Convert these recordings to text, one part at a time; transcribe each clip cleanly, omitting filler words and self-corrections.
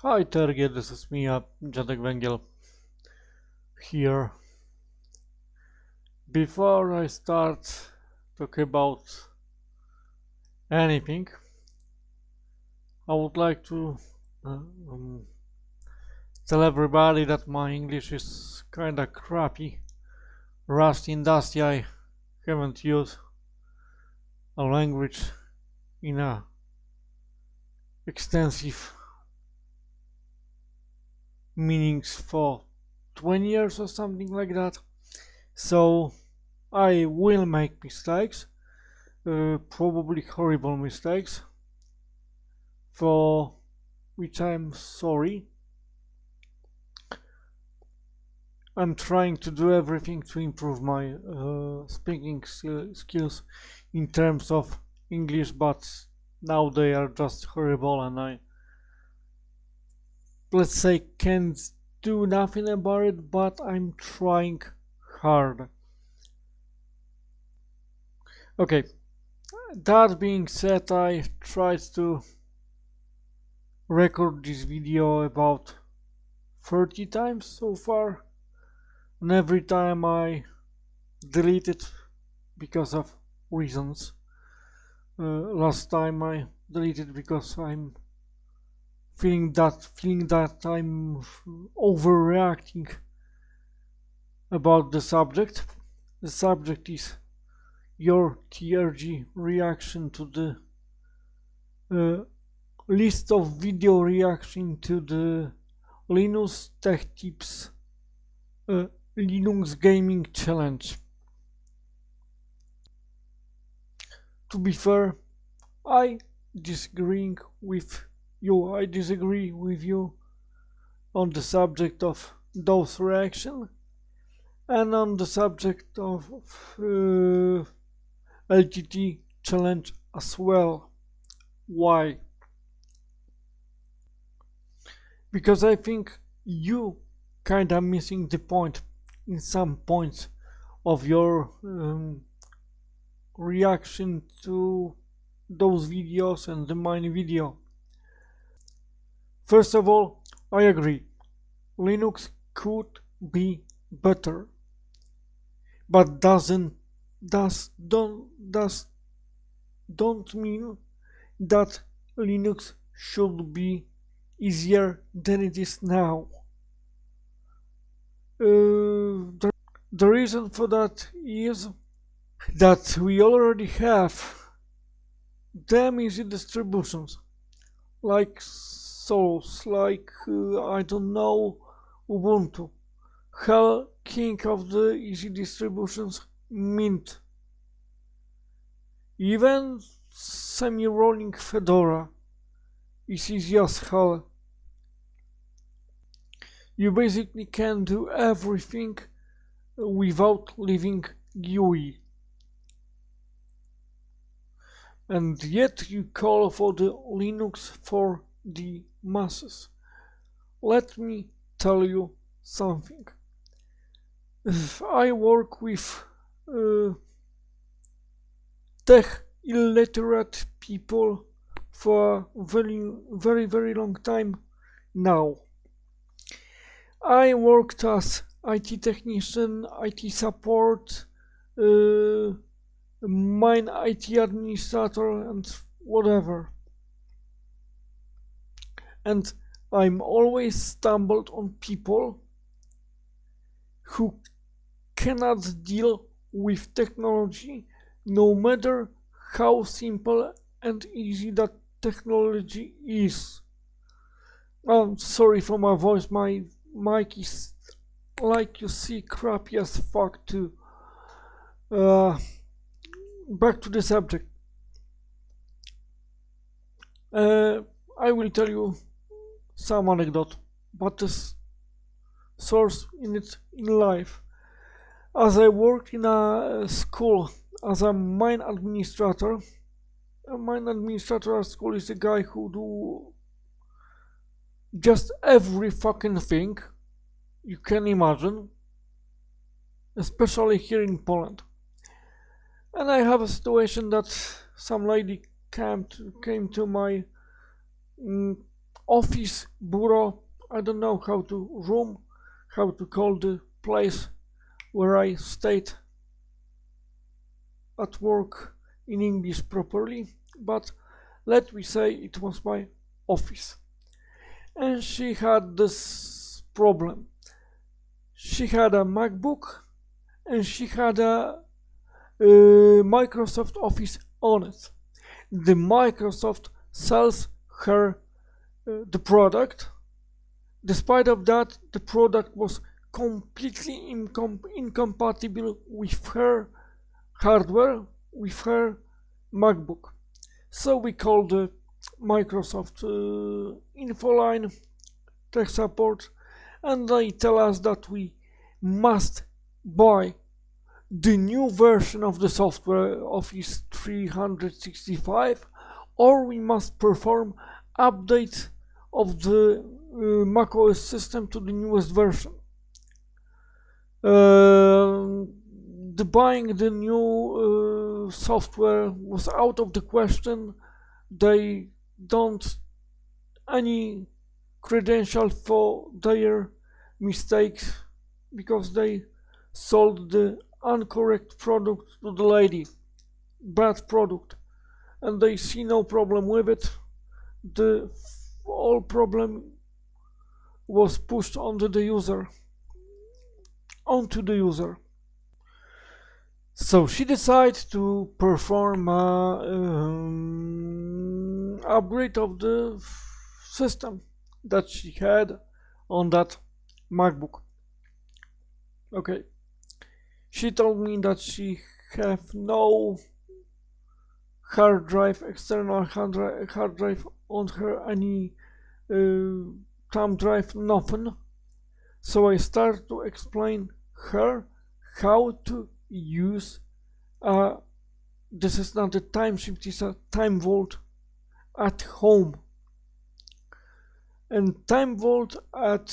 Hi TRG, this is me, Jadek Węgiel here. Before I start talking about anything, I would like to tell everybody that my English is kinda crappy, rusty and dusty. I haven't used a language in a extensive meanings for 20 years or something like that. So I will make mistakes, probably horrible mistakes, for which I'm sorry. I'm trying to do everything to improve my speaking skills in terms of English, but now they are just horrible and I, let's say, can't do nothing about it, but I'm trying hard. Okay, that being said, I tried to record this video about 30 times so far, and every time I delete it because of reasons. Last time I deleted because I'm feeling that I'm overreacting about the subject. The subject is your TRG reaction to the list of video reaction to the Linux Tech Tips Linux Gaming Challenge. To be fair, I disagree with you on the subject of those reaction and on the subject of LTT challenge as well. Why? Because I think you kinda missing the point in some points of your reaction to those videos and the mine video. First of all, I agree, Linux could be better, but don't mean that Linux should be easier than it is now. The reason for that is that we already have damn easy distributions like Source, like I don't know, Ubuntu. Hell, king of the easy distributions, Mint. Even semi-rolling Fedora is easy as hell. You basically can do everything without leaving GUI. And yet you call for the Linux for the masses. Let me tell you something. I work with tech illiterate people for a very long time now. I worked as IT technician, IT support, mine IT administrator and whatever. And I'm always stumbled on people who cannot deal with technology, no matter how simple and easy that technology is. I'm sorry for my voice, my mic is, like you see, crappy as fuck too. Back to the subject. I will tell you some anecdote, but this source in life. As I worked in a school as a mine administrator, a mine administrator at school is a guy who do just every fucking thing you can imagine, especially here in Poland. And I have a situation that some lady came to my office, bureau, I don't know how to call the place where I stayed at work in English properly, but let me say it was my office. And she had this problem. She had a MacBook and she had a Microsoft Office on it. The Microsoft sells her the product. Despite of that, the product was completely incompatible with her hardware, with her MacBook. So we called the Microsoft info line, tech support, and they tell us that we must buy the new version of the software Office 365, or we must perform update of the macOS system to the newest version. The buying the new software was out of the question. They don't any credential for their mistakes because they sold the incorrect product to the lady, bad product, and they see no problem with it. The whole problem was pushed onto the user. So she decided to perform an upgrade of the system that she had on that MacBook. Okay. She told me that she have no hard drive, external hard drive on her, any thumb drive, nothing. So I started to explain her how to use this is not a time shift, it's a time vault at home. And time vault at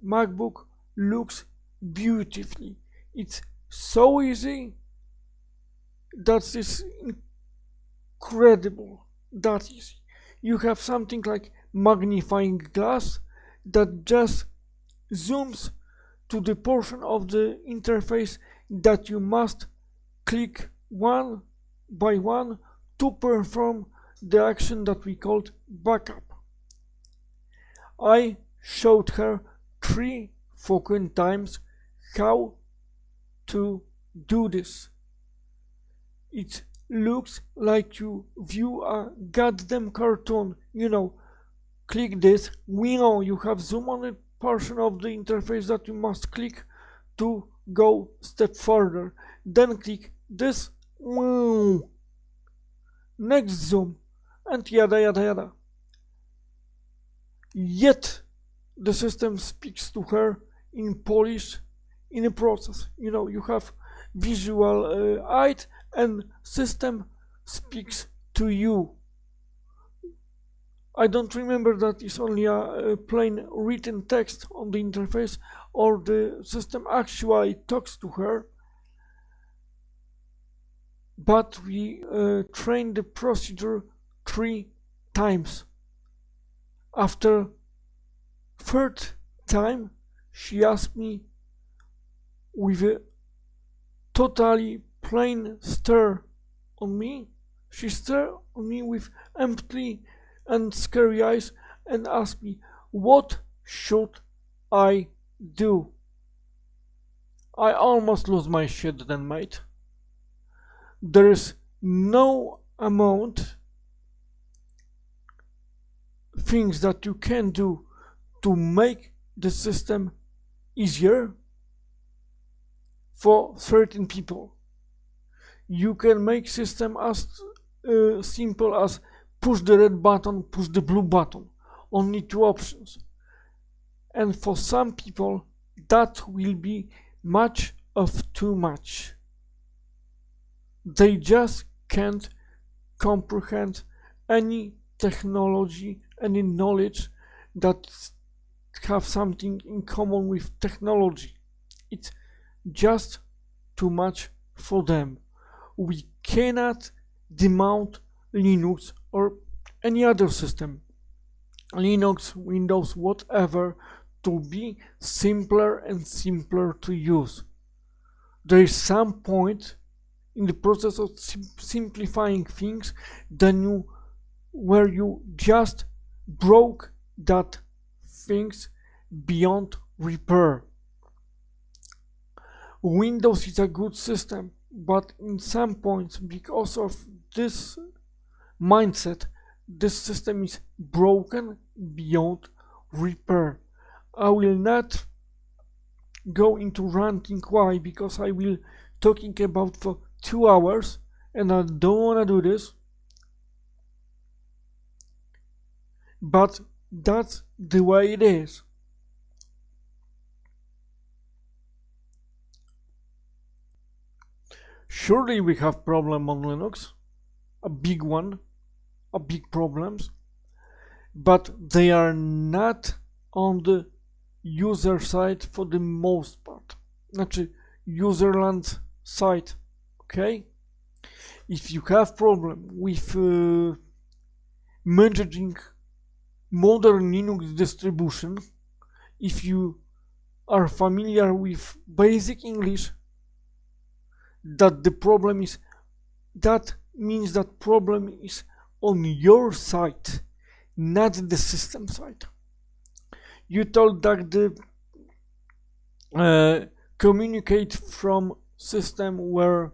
MacBook looks beautifully. It's so easy that is incredible. That easy. You have something like magnifying glass that just zooms to the portion of the interface that you must click one by one to perform the action that we called backup. I showed her 3 fucking times how to do this. It looks like you view a goddamn cartoon. You know, click this. We know you have zoom on a portion of the interface that you must click to go step further. Then click this. Next zoom. And yada yada yada. Yet the system speaks to her in Polish in a process. You know, you have visual aid and system speaks to you. I don't remember that it's only a plain written text on the interface or the system actually talks to her. But we trained the procedure 3 times. After 3rd time, she asked me with a totally plain stare on me. She stared on me with empty and scary eyes and asked me, what should I do? I almost lost my shit then, mate. There is no amount things that you can do to make the system easier for certain people. You can make system as simple as push the red button, push the blue button. Only 2 options. And for some people that will be much of too much. They just can't comprehend any technology, any knowledge that have something in common with technology. It's just too much for them. We cannot demount Linux or any other system. Linux, Windows, whatever, to be simpler and simpler to use. There is some point in the process of simplifying things where you just broke that things beyond repair. Windows is a good system, but in some points, because of this mindset, this system is broken beyond repair. I will not go into ranting why, because I will talking about for 2 hours and I don't wanna do this. But that's the way it is. Surely we have problem on Linux, a big one, a big problems, but they are not on the user side for the most part. Znaczy userland side, okay? If you have problem with managing modern Linux distribution, if you are familiar with basic English, that means that problem is on your side, not the system side. You told that the communicate from system were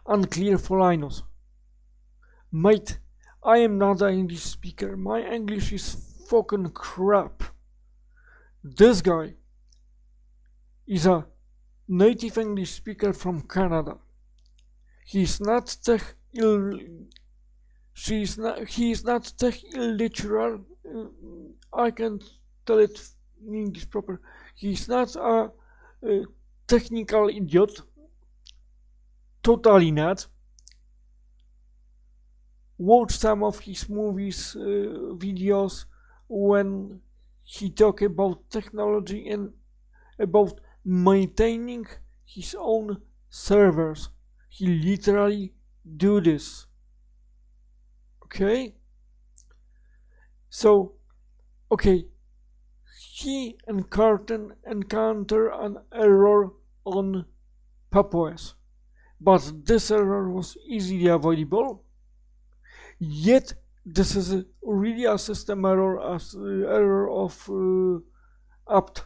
unclear for Linux. Mate, I am not an English speaker. My English is fucking crap. This guy is a native English speaker from Canada. He is not tech illiterate. I can tell it in English proper. He is not a technical idiot. Totally not. Watch some of his movies, videos when he talk about technology and about maintaining his own servers. He literally do this. Okay? So, okay, he encounter an error on PubOS, but this error was easily avoidable. Yet this is really a system error, as error of apt.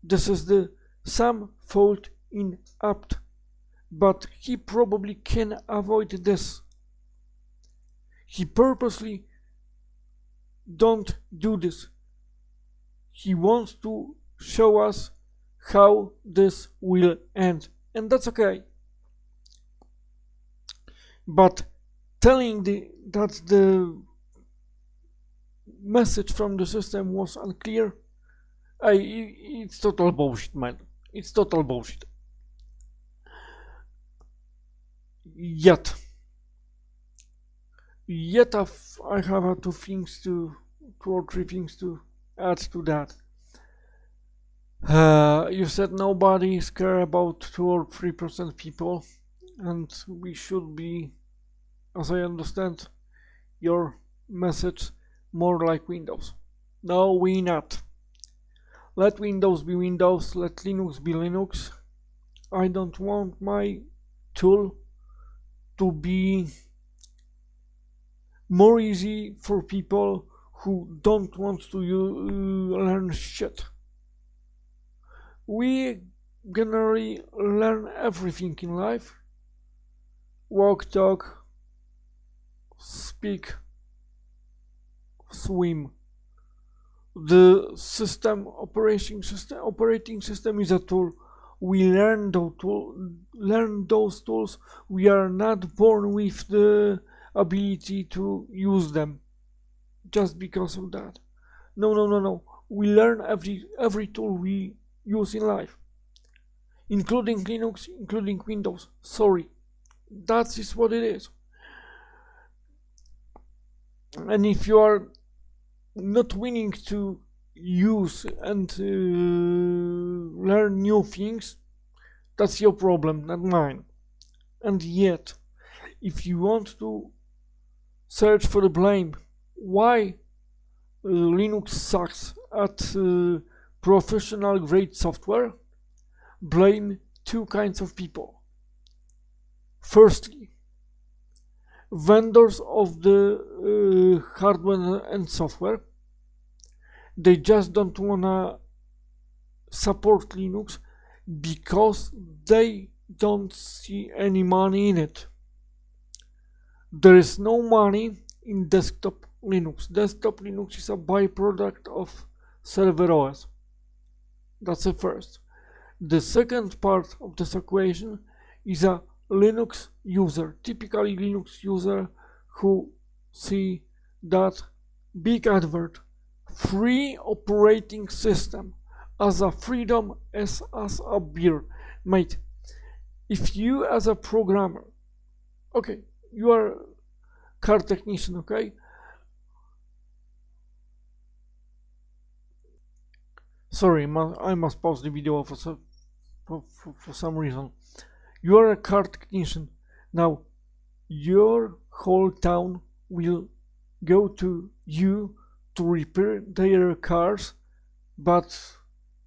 This is the some fault in apt, but he probably can avoid this. He purposely don't do this. He wants to show us how this will end, and that's okay. But telling that the message from the system was unclear, it's total bullshit, man. It's total bullshit. Yet I have two or three things to add to that. You said nobody is care about 2 or 3% people, and we should be, as I understand your message, more like Windows. No, we not. Let Windows be Windows, let Linux be Linux. I don't want my tool to be more easy for people who don't want to learn shit. We generally learn everything in life. Walk, talk, speak, swim. The operating system is a tool. We learn those tools. We are not born with the ability to use them just because of that. No. We learn every tool we use in life, including Linux, including Windows. Sorry, that is what it is. And if you are not willing to use and learn new things, that's your problem, not mine. And yet, if you want to search for the blame, why Linux sucks at professional grade software, blame two kinds of people. Firstly, vendors of the hardware and software. They just don't wanna support Linux because they don't see any money in it. There is no money in desktop Linux. Desktop Linux is a byproduct of server OS. That's the first. The second part of this equation is a Linux user, typically Linux user who see that big advert, free operating system, as a freedom as a beer. Mate, if you as a programmer, okay, you are a car technician, okay? Sorry, I must pause the video for some reason. You are a car technician. Now, your whole town will go to you to repair their cars, but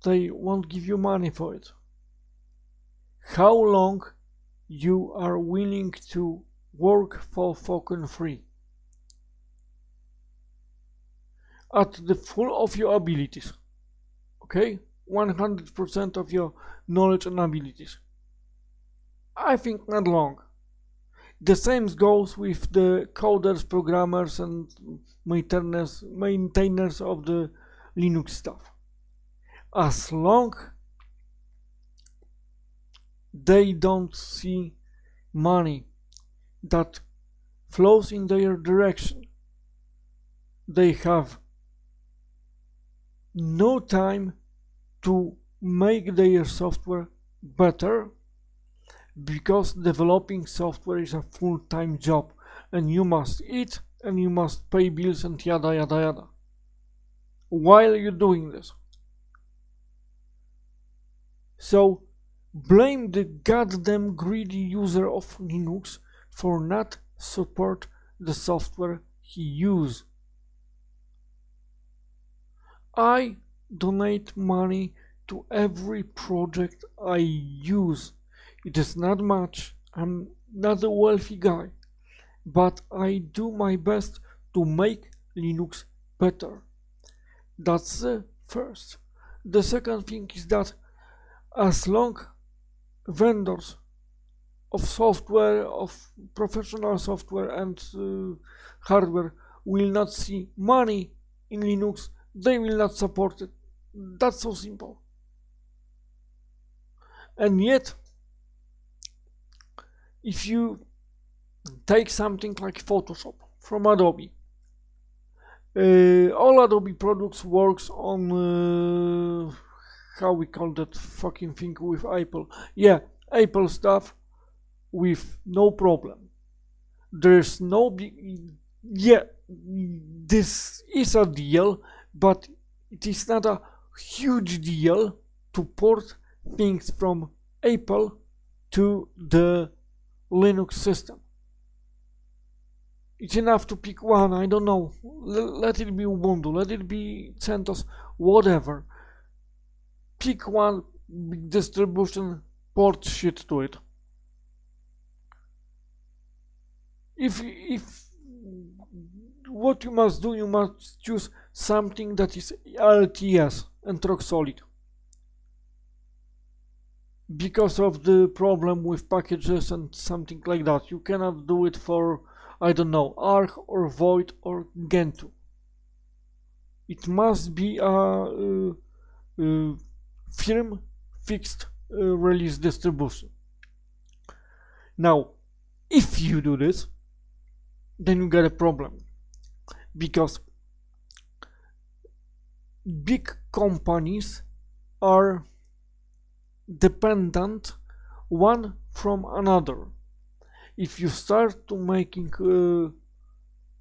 they won't give you money for it. How long you are willing to work for fucking free? At the full of your abilities. Okay? 100% of your knowledge and abilities. I think not long. The same goes with the coders, programmers, and maintainers of the Linux stuff. As long they don't see money that flows in their direction, they have no time to make their software better, because developing software is a full-time job and you must eat and you must pay bills and yada yada yada while you're doing this. So blame the goddamn greedy user of Linux for not support the software he use. I donate money to every project I use. It is not much, I'm not a wealthy guy, but I do my best to make Linux better. That's the first. The second thing is that as long vendors of software, of professional software and hardware will not see money in Linux, they will not support it. That's so simple. And yet, if you take something like Photoshop from Adobe, all Adobe products works on how we call that fucking thing with Apple. Yeah, Apple stuff with no problem. There's no big, yeah, this is a deal, but it is not a huge deal to port things from Apple to the Linux system. It's enough to pick one, I don't know, let it be Ubuntu, let it be CentOS, whatever. Pick one big distribution, port shit to it. If what you must do, you must choose something that is LTS and rock solid. Because of the problem with packages and something like that, you cannot do it for, I don't know, Arch or Void or Gentoo. It must be a firm fixed release distribution. Now, if you do this, then you get a problem, because big companies are dependent one from another. If you start to making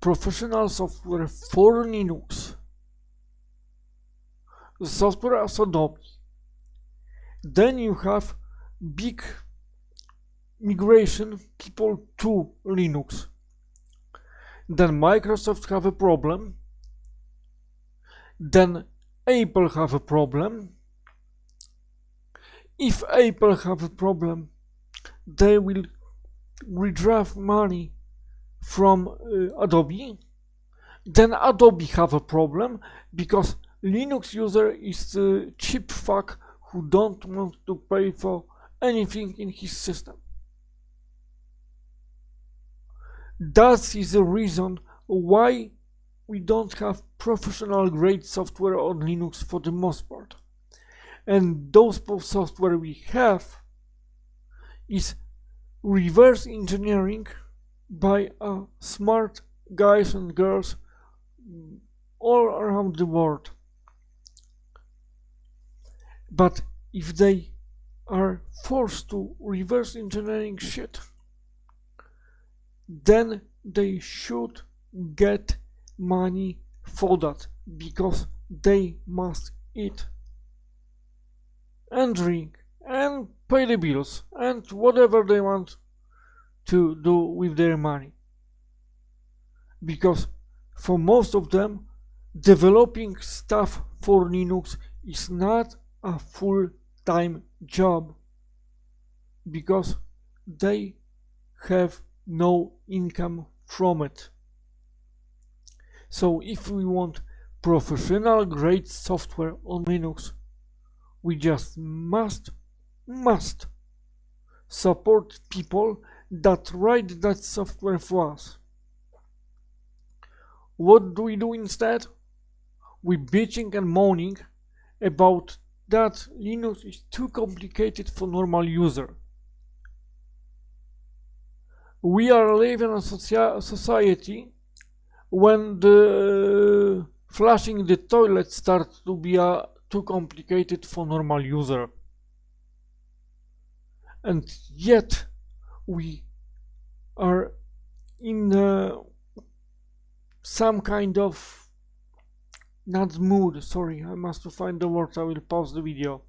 professional software for Linux, software as Adobe, then you have big migration people to Linux. Then Microsoft have a problem then Apple have a problem. If Apple have a problem, they will withdraw money from Adobe. Then Adobe have a problem because Linux user is a cheap fuck who don't want to pay for anything in his system. That is the reason why we don't have professional grade software on Linux for the most part. And those software we have is reverse engineering by smart guys and girls all around the world. But if they are forced to reverse engineering shit, then they should get money for that, because they must eat and drink and pay the bills and whatever they want to do with their money. Because for most of them, developing stuff for Linux is not a full-time job, because they have no income from it. So if we want professional grade software on Linux, we just must support people that write that software for us. What do we do instead? We bitching and moaning about that Linux is too complicated for normal user. We are living in a society when the flushing the toilet starts to be too complicated for normal user. And yet we are in some kind of not mood, sorry, I must find the words, I will pause the video.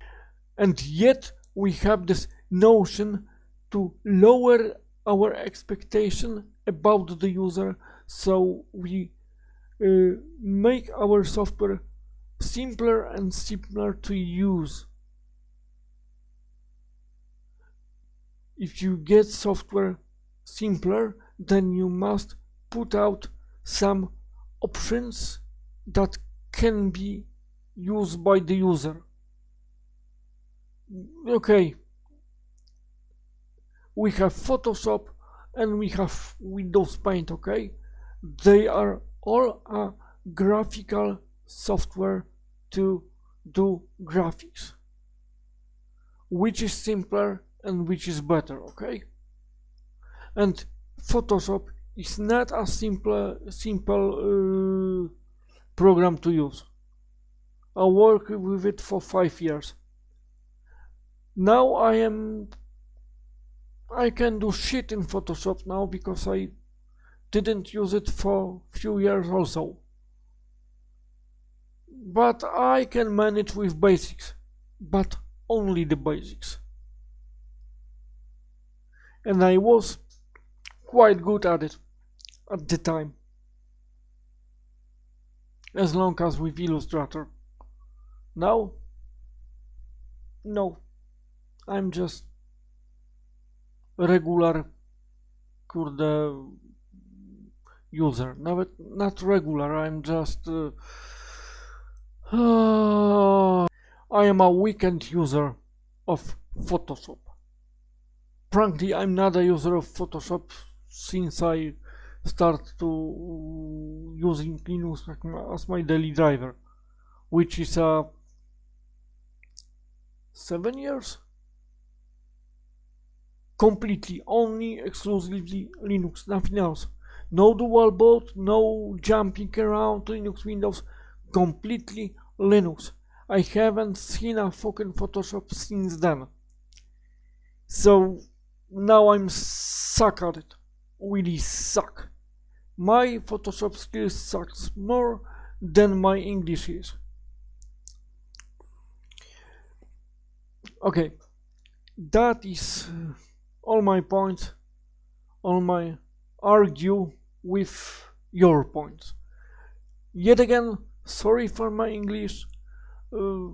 And yet we have this notion to lower our expectation about the user, so we make our software simpler and simpler to use. If you get software simpler, then you must put out some options that can be used by the user. Okay, we have Photoshop and we have Windows Paint, okay? They are all a graphical software to do graphics. Which is simpler and which is better, okay? And Photoshop is not a simple program to use. I worked with it for 5 years. Now I can do shit in Photoshop now because I didn't use it for few years also. But I can manage with basics, but only the basics. And I was quite good at it at the time, as long as with Illustrator. Now, no, I'm just regular kurde user. Not regular, I'm just I am a weekend user of Photoshop. Frankly, I'm not a user of Photoshop since I start to using Linux as my daily driver, which is 7 years. Completely, only exclusively Linux, nothing else. No dual boot, no jumping around Linux Windows, completely Linux. I haven't seen a fucking Photoshop since then. So now I'm suck at it. Really suck. My Photoshop skills sucks more than my English is. Okay, that is all my points, all my argue with your points. Yet again, Sorry for my English. Uh,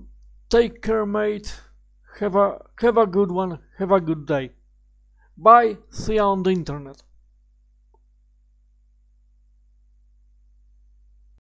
Take care, mate. Have a good one. Have a good day. Bye. See you on the internet.